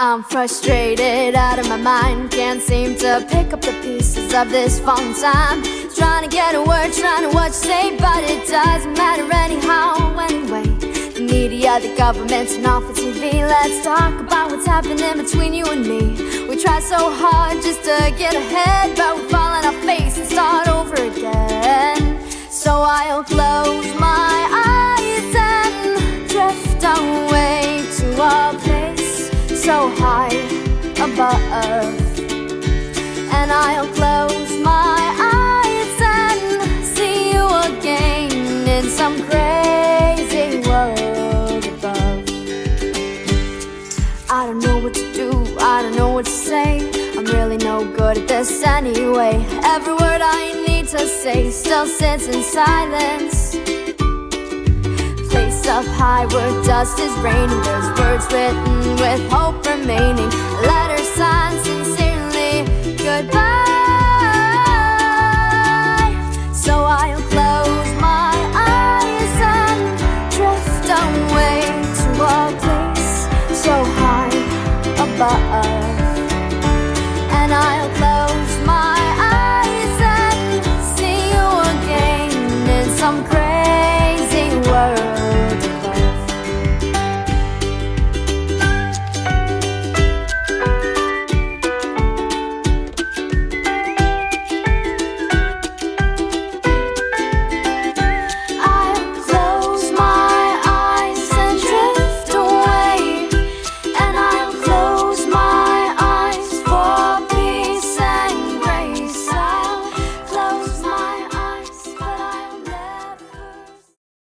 I'm frustrated, out of my mind. Can't seem to pick up the pieces of this phone time. Trying to get a word, trying to what you say, but it doesn't matter anyhow. Anyway, the media, the government, and off of TV. Let's talk about what's happening between you and me. We try so hard just to get ahead, but we fall on our face and start over again. So I'll close my eyes and drift away to a place so high above. And I'll close my eyes and see you again in some crazy world above. I don't know what to do, I don't know what to say. I'm really no good at this anyway. Every word I need to say still sits in silence. Place up high where dust is raining. There's words written with hope remaining. Letters signed sincerely goodbye. So I'll close my eyes and drift away to a place so high above.